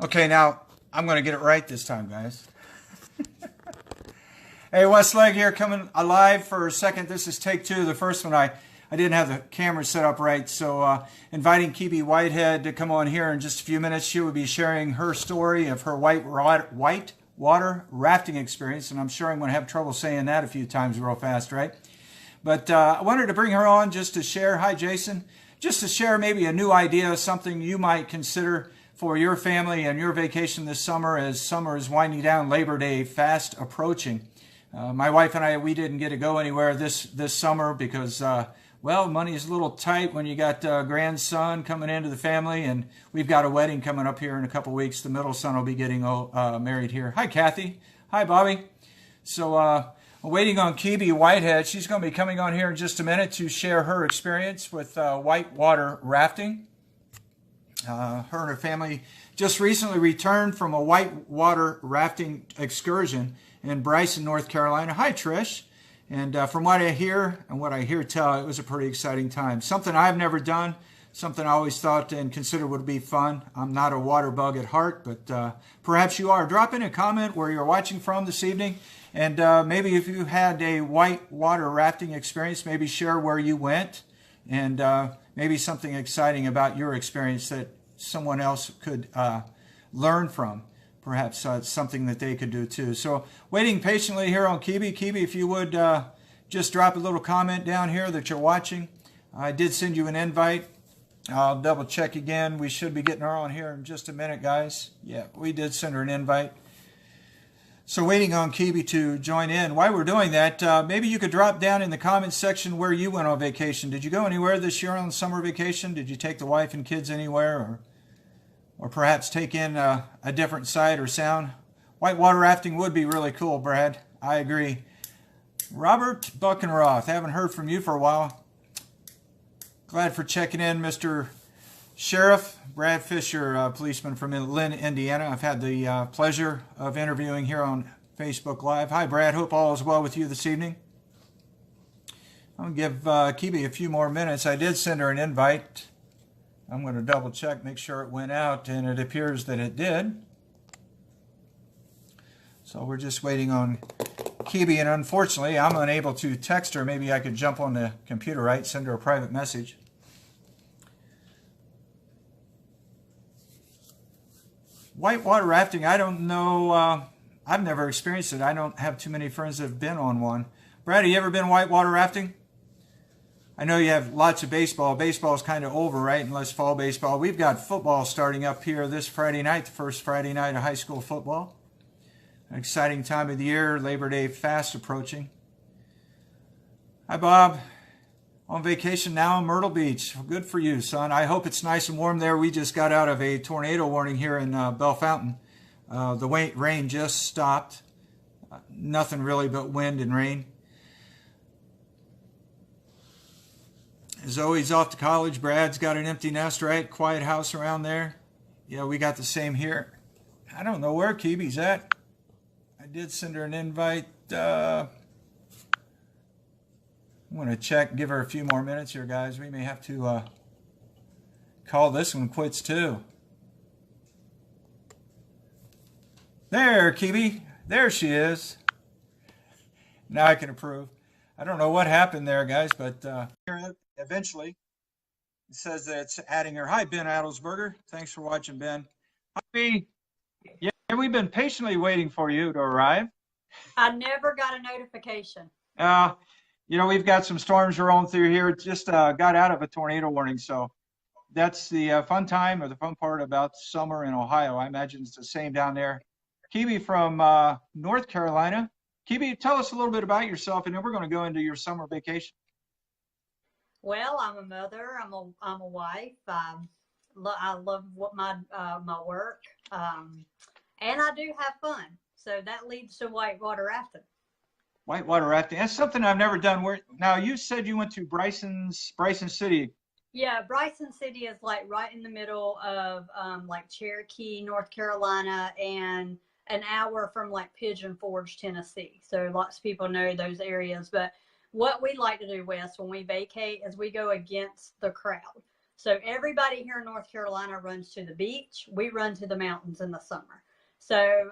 Okay, now I'm going to get it right this time, guys. Hey, Westleg here, coming alive for a second. This is take two. The first one, I didn't have the camera set up right, so inviting Kebie Whitehead to come on here in just a few minutes. She will be sharing her story of her whitewater rafting experience, and I'm sure I'm going to have trouble saying that a few times real fast, right? But I wanted to bring her on just to share, hi Jason, just to share maybe a new idea, something you might consider for your family and your vacation this summer as summer is winding down, Labor Day fast approaching. My wife and I, we didn't get to go anywhere this summer because, well, money is a little tight when you got a grandson coming into the family, and we've got a wedding coming up here in a couple weeks. The middle son will be getting married here. Hi, Kathy. Hi, Bobby. So waiting on Kebie Whitehead. She's going to be coming on here in just a minute to share her experience with whitewater rafting. Her and her family just recently returned from a whitewater rafting excursion in Bryson, North Carolina. Hi, Trish. And from what I hear and what I hear tell, it was a pretty exciting time. Something I've never done, something I always thought and considered would be fun. I'm not a water bug at heart, but perhaps you are. Drop in a comment where you're watching from this evening. And maybe if you had a whitewater rafting experience, maybe share where you went and maybe something exciting about your experience that someone else could learn from. Perhaps it's something that they could do too. So waiting patiently here on Kebie. Kebie, if you would just drop a little comment down here that you're watching. I did send you an invite. I'll double check again. We should be getting her on here in just a minute, guys. Yeah, we did send her an invite. So waiting on Kebie to join in. While we're doing that, maybe you could drop down in the comments section where you went on vacation. Did you go anywhere this year on summer vacation? Did you take the wife and kids anywhere, or perhaps take in a different sight or sound? Whitewater rafting would be really cool, Brad. I agree. Robert Buckenroth, haven't heard from you for a while. Glad for checking in, Mr. Sheriff. Brad Fisher, policeman from Lynn, Indiana. I've had the pleasure of interviewing here on Facebook Live. Hi, Brad. Hope all is well with you this evening. I'll give Kebie a few more minutes. I did send her an invite. I'm going to double check, make sure it went out, and it appears that it did. So we're just waiting on Kebie, and unfortunately, I'm unable to text her. Maybe I could jump on the computer, right? Send her a private message. Whitewater rafting, I don't know. I've never experienced it. I don't have too many friends that have been on one. Brad, have you ever been whitewater rafting? I know you have lots of baseball. Baseball is kind of over, right? Unless fall baseball. We've got football starting up here this Friday night, the first Friday night of high school football. An exciting time of the year, Labor Day fast approaching. Hi, Bob. On vacation now in Myrtle Beach. Good for you, son. I hope it's nice and warm there. We just got out of a tornado warning here in Bell Fountain. The rain just stopped. Nothing really but wind and rain. Zoe's off to college. Brad's got an empty nest, right? Quiet house around there. Yeah, we got the same here. I don't know where Kebie's at. I did send her an invite. I'm going to check, give her a few more minutes here, guys. We may have to call this one quits, too. There, Kebie. There she is. Now I can approve. I don't know what happened there, guys, but eventually it says that it's adding her. Hi, Ben Adelsberger. Thanks for watching, Ben. Hi, B. Yeah, we've been patiently waiting for you to arrive. I never got a notification. We've got some storms rolling through here. It just got out of a tornado warning, so that's the fun time or the fun part about summer in Ohio. I imagine it's the same down there. Kebie from North Carolina. Kebie, tell us a little bit about yourself, and then we're going to go into your summer vacation. Well, I'm a mother. I'm a wife. I love what my work, and I do have fun. So that leads to whitewater rafting. Whitewater rafting. That's something I've never done. Now you said you went to Bryson City. Yeah, Bryson City is like right in the middle of like Cherokee, North Carolina, and an hour from like Pigeon Forge, Tennessee. So lots of people know those areas. But what we like to do, Wes, when we vacate is we go against the crowd. So everybody here in North Carolina runs to the beach. We run to the mountains in the summer. So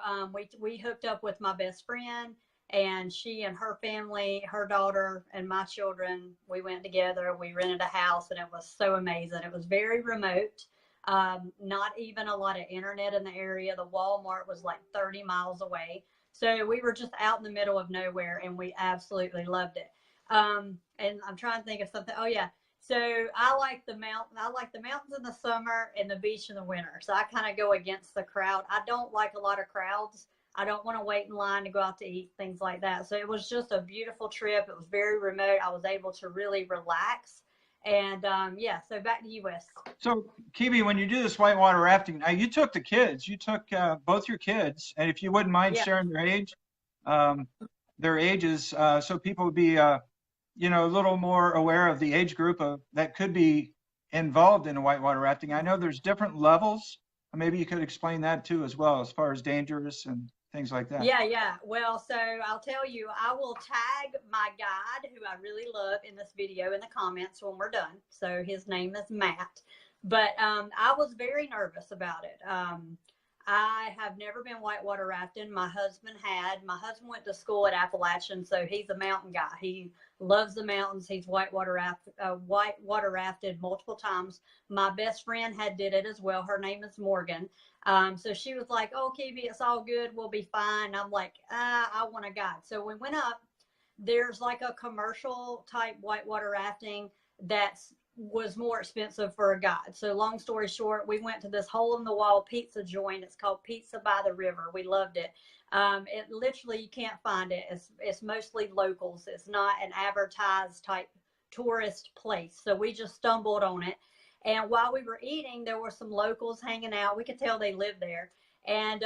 we hooked up with my best friend, and she and her family, her daughter and my children, we went together. We rented a house, and it was so amazing. It was very remote. Not even a lot of internet in the area. The Walmart was like 30 miles away. So we were just out in the middle of nowhere, and we absolutely loved it. And I'm trying to think of something. Oh yeah. So I like the mountain. I like the mountains in the summer and the beach in the winter. So I kind of go against the crowd. I don't like a lot of crowds. I don't want to wait in line to go out to eat, things like that. So it was just a beautiful trip. It was very remote. I was able to really relax. And yeah, so back to you, Wes. So, Kebie, when you do this whitewater rafting, now you took the kids, you took both your kids, and if you wouldn't mind Yeah. sharing um, their ages, so people would be, you know, a little more aware of the age group that could be involved in whitewater rafting. I know there's different levels. Maybe you could explain that too, as well, as far as dangerous and things like that. Yeah. Well, so I'll tell you, I will tag my guide, who I really love, in this video in the comments when we're done. So his name is Matt. But I was very nervous about it. I have never been whitewater rafting. My husband had. My husband went to school at Appalachian, so he's a mountain guy. He loves the mountains. He's whitewater rafted multiple times. My best friend had did it as well. Her name is Morgan. So she was like, "Oh, Kebie, it's all good. We'll be fine." I'm like, I want a guide. So we went up. There's like a commercial type whitewater rafting that's was more expensive for a guide. So long story short, we went to this hole in the wall pizza joint. It's called Pizza by the River. We loved it. It literally, you can't find it. It's mostly locals. It's not an advertised type tourist place. So we just stumbled on it. And while we were eating, there were some locals hanging out. We could tell they lived there. And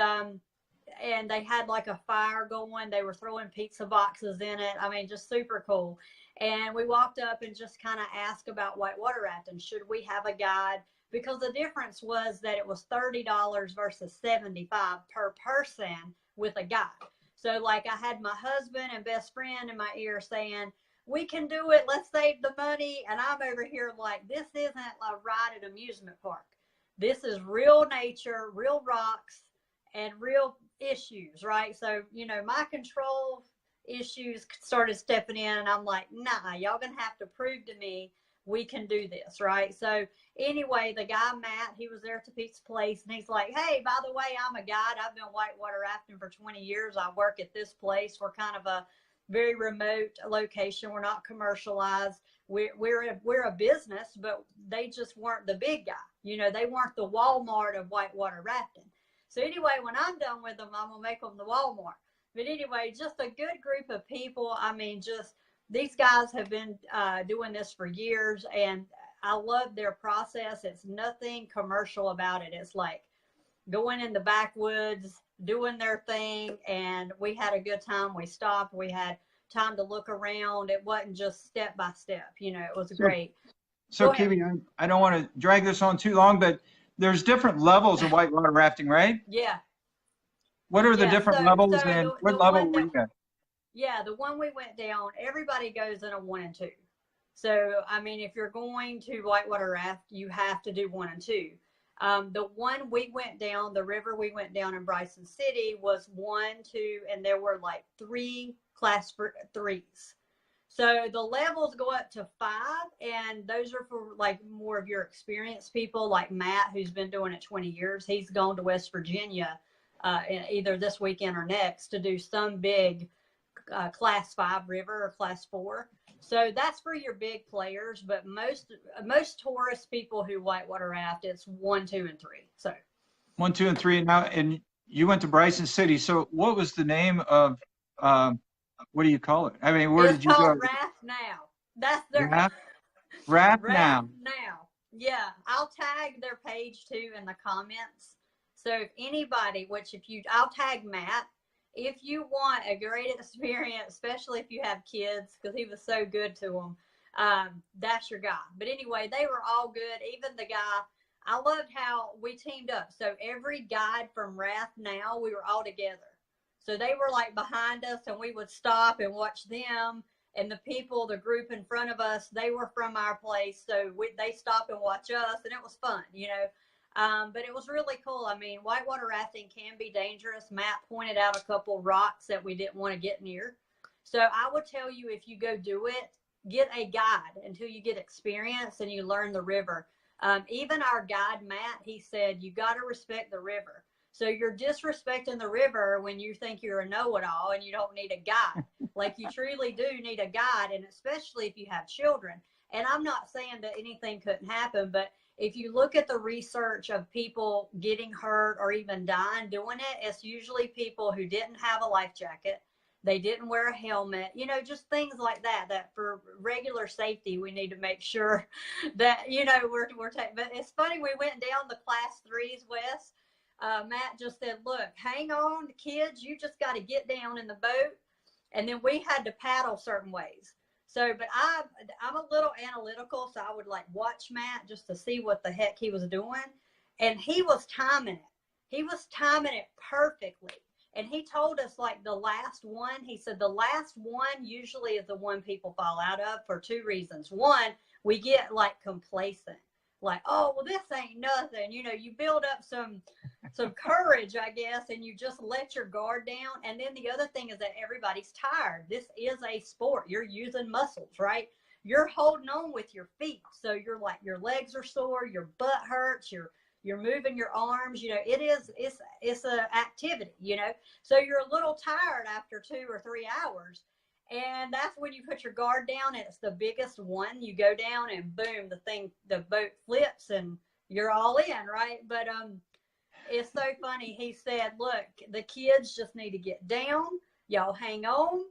they had like a fire going. They were throwing pizza boxes in it. I mean, just super cool. And we walked up and just kind of asked about whitewater rafting. Should we have a guide? Because the difference was that it was $30 versus $75 per person with a guide. So like I had my husband and best friend in my ear saying, "We can do it. Let's save the money." And I'm over here like, this isn't a ride at an amusement park. This is real nature, real rocks, and real issues, right? So, you know, my control issues started stepping in, and I'm like, nah, y'all gonna have to prove to me we can do this, right? So anyway, the guy Matt, he was there at the pizza place, and he's like, "Hey, by the way, I'm a guide. I've been whitewater rafting for 20 years. I work at this place. We're kind of a very remote location. We're not commercialized. We're a business, but they just weren't the big guy. You know, they weren't the Walmart of whitewater rafting. So anyway, when I'm done with them, I'm gonna make them the Walmart. But anyway, just a good group of people. I mean, just these guys have been doing this for years, and I love their process. It's nothing commercial about it. It's like going in the backwoods, doing their thing, and we had a good time. We stopped. We had time to look around. It wasn't just step by step. You know, it was great. So, Kebie, I don't want to drag this on too long, but there's different levels of whitewater rafting, right? Yeah. What are the different levels, and what level were you at? Yeah, the one we went down, everybody goes in a 1 and 2. So, I mean, if you're going to whitewater raft, you have to do 1 and 2. The one we went down, the river we went down in Bryson City was 1, 2, and there were like 3 class 3s. So the levels go up to 5, and those are for like more of your experienced people, like Matt, who's been doing it 20 years. He's gone to West Virginia either this weekend or next to do some big class 5 river or class 4. So that's for your big players, but most tourist people who whitewater raft, it's 1, 2, and 3. So 1, 2, and 3. Now, and you went to Bryson City. So what was the name of what do you call it? I mean, where did you go? It's called Raft Now. That's their Raft Now. Now. Yeah, I'll tag their page too in the comments. So if anybody, I'll tag Matt. If you want a great experience, especially if you have kids, because he was so good to them, that's your guy. But anyway, they were all good. Even the guy, I loved how we teamed up. So every guide from Raft Now, we were all together. So they were like behind us, and we would stop and watch them. And the people, the group in front of us, they were from our place. So they stopped and watched us, and it was fun, you know. But it was really cool. I mean, whitewater rafting can be dangerous. Matt pointed out a couple rocks that we didn't want to get near. So I would tell you, if you go do it, get a guide until you get experience and you learn the river. Even our guide, Matt, he said, you got to respect the river. So you're disrespecting the river when you think you're a know-it-all and you don't need a guide. Like, you truly do need a guide, and especially if you have children. And I'm not saying that anything couldn't happen, but if you look at the research of people getting hurt or even dying doing it, it's usually people who didn't have a life jacket. They didn't wear a helmet, you know, just things like that, that for regular safety, we need to make sure that, you know, we're taking. But it's funny, we went down the class 3s, Wes. Matt just said, look, hang on, kids, you just got to get down in the boat. And then we had to paddle certain ways. So, but I'm a little analytical, so I would like watch Matt just to see what the heck he was doing. And he was timing it. He was timing it perfectly. And he told us, like, the last one, he said the last one usually is the one people fall out of for 2 reasons. One, we get like complacent, like, oh, well, this ain't nothing. You know, you build up some courage, I guess, and you just let your guard down. And then the other thing is that everybody's tired. This is a sport. You're using muscles, right? You're holding on with your feet. So you're like, your legs are sore, your butt hurts, you're moving your arms, you know, it's an activity, you know, so you're a little tired after 2 or 3 hours. And that's when you put your guard down, and it's the biggest one. You go down and boom, the boat flips and you're all in, right? But it's so funny. He said, look, the kids just need to get down. Y'all hang on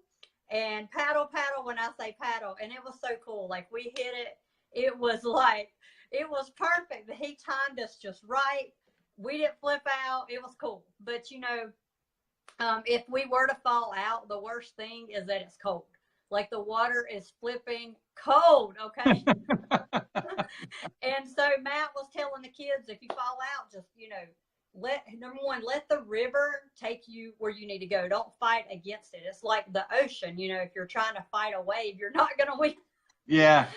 and paddle when I say paddle. And it was so cool. Like, we hit it. It was perfect. He timed us just right. We didn't flip out. It was cool. But, you know, if we were to fall out, the worst thing is that it's cold. Like, the water is flipping cold, okay? And so Matt was telling the kids, if you fall out, just, you know, number one, let the river take you where you need to go. Don't fight against it. It's like the ocean. You know, if you're trying to fight a wave, you're not going to win. Yeah.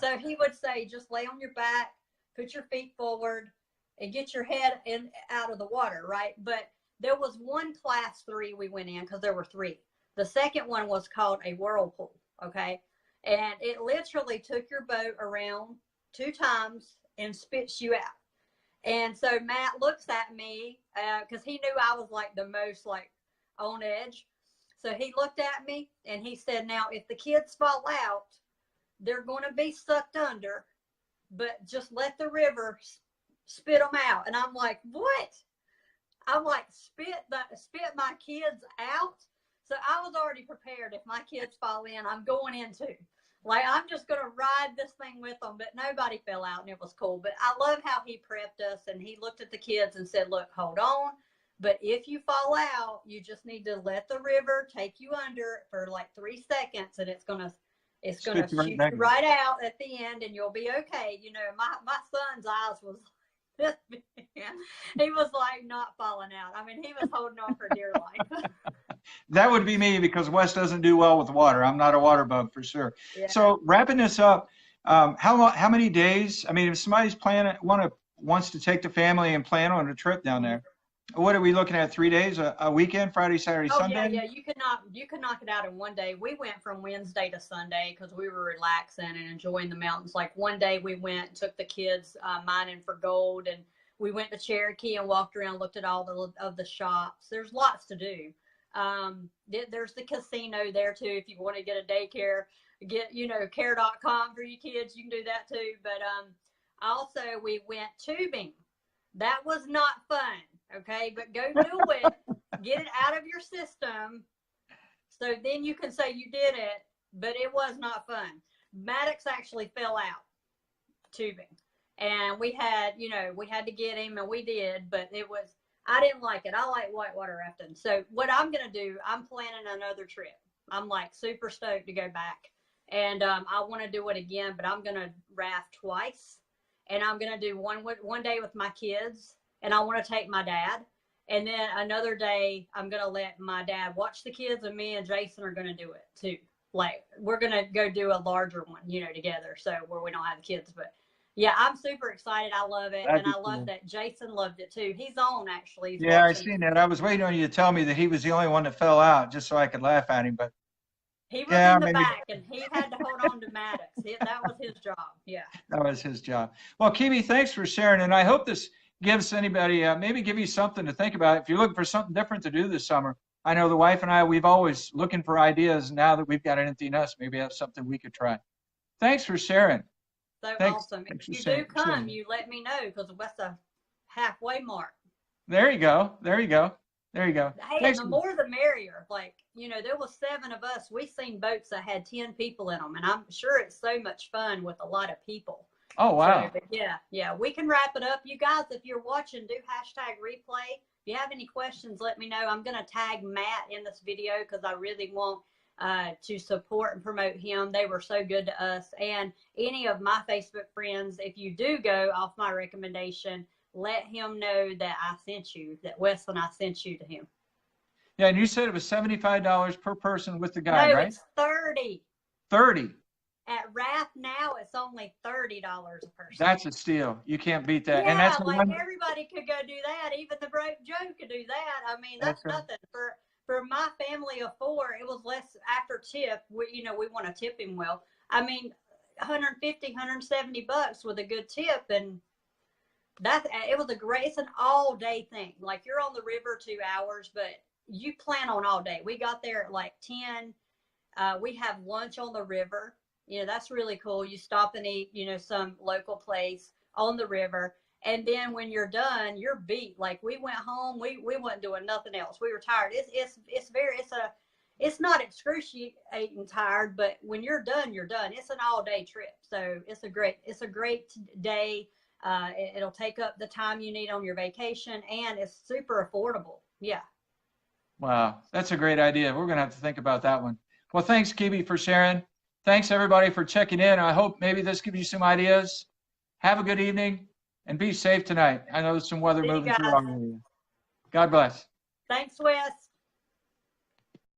So he would say, just lay on your back, put your feet forward, and get your head out of the water, right? But there was one class 3 we went in, because there were 3. The second one was called a whirlpool, okay? And it literally took your boat around 2 times and spits you out. And so Matt looks at me, because he knew I was like the most like on edge. So he looked at me and he said, now, if the kids fall out, they're going to be sucked under, but just let the river spit them out. And I'm like, what? I'm like, spit my kids out? So I was already prepared. If my kids fall in, I'm going in too. Like, I'm just going to ride this thing with them. But nobody fell out, and it was cool. But I love how he prepped us, and he looked at the kids and said, look, hold on. But if you fall out, you just need to let the river take you under for like 3 seconds, and it's going to shoot you right out at the end, and you'll be okay. You know, my son's eyes was this big. He was like not falling out. I mean, he was holding on for dear life. That would be me, because Wes doesn't do well with water. I'm not a water bug for sure. Yeah. So wrapping this up, how many days? I mean, if somebody's wants to take the family and plan on a trip down there, what are we looking at? 3 days, a weekend, Friday, Saturday, Sunday? Yeah. You could knock it out in one day. We went from Wednesday to Sunday because we were relaxing and enjoying the mountains. Like, one day we went and took the kids mining for gold, and we went to Cherokee and walked around, looked at all of the shops. There's lots to do. There's the casino there too. If you want to get a daycare, get, you know, care.com for your kids, you can do that too. But also we went tubing. That was not fun. Okay, but go do it. Get it out of your system, so then you can say you did it. But it was not fun. Maddox actually fell out tubing, and we had to get him, and we did. But I didn't like it. I like whitewater rafting. So what I'm gonna do, I'm planning another trip. I'm like super stoked to go back, and I want to do it again. But I'm gonna raft twice, and I'm gonna do one day with my kids. And I want to take my dad. And then another day, I'm going to let my dad watch the kids, and me and Jason are going to do it too. like we're gonna go do a larger one, you know, together. So where we don't have kids, but yeah, I'm super excited. I love it, That'd and be I love cool. that Jason loved it too. He's on actually. He's Yeah, I watching. seen that. I was waiting on you to tell me that he was the only one that fell out, just so I could laugh at him. But He was yeah, in the maybe back, and he had to hold on to Maddox. That was his job. Yeah. that was his job. Well, Kebie, thanks for sharing, and I hope this gives anybody maybe give you something to think about. If you're looking for something different to do this summer, I know the wife and I, we've always looking for ideas. Now that we've got an empty nest, maybe that's something we could try. Thanks for sharing. So Thanks. awesome. If Thanks for you do come, sharing. you let me know because that's the halfway mark. There you go. There you go. There you go. Hey, and Thanks. the more the merrier. Like, you know, there was 7 of us. We seen boats that had 10 people in them, and I'm sure it's so much fun with a lot of people. Oh, wow. So, but yeah, we can wrap it up. You guys, if you're watching, do #replay. If you have any questions, let me know. I'm going to tag Matt in this video because I really want to support and promote him. They were so good to us. And any of my Facebook friends, if you do go off my recommendation, let him know that I sent you, that Wes and I sent you to him. Yeah, and you said it was $75 per person with the guide, No, right? it's 30. 30. At Raft now, it's only $30 a person. That's a steal. You can't beat that. Yeah, And that's like one. everybody could go do that. Even the broke Joe could do that. I mean, that's Right. nothing for my family of 4. It was less after tip. We want to tip him well. I mean, 150, 170 bucks with a good tip, and it was it's an all day thing. Like you're on the river 2 hours, but you plan on all day. We got there at like 10. We have lunch on the river. You know, that's really cool. You stop and eat, you know, some local place on the river. And then when you're done, you're beat. Like we went home, we wasn't doing nothing else. We were tired. It's not excruciating tired, but when you're done, you're done. It's an all day trip. So it's a great day. It'll take up the time you need on your vacation, and it's super affordable. Yeah. Wow, that's a great idea. We're going to have to think about that one. Well, thanks, Kebie, for sharing. Thanks, everybody, for checking in. I hope maybe this gives you some ideas. Have a good evening and be safe tonight. I know there's some weather See you moving through guys. our area. God bless. Thanks, Wes.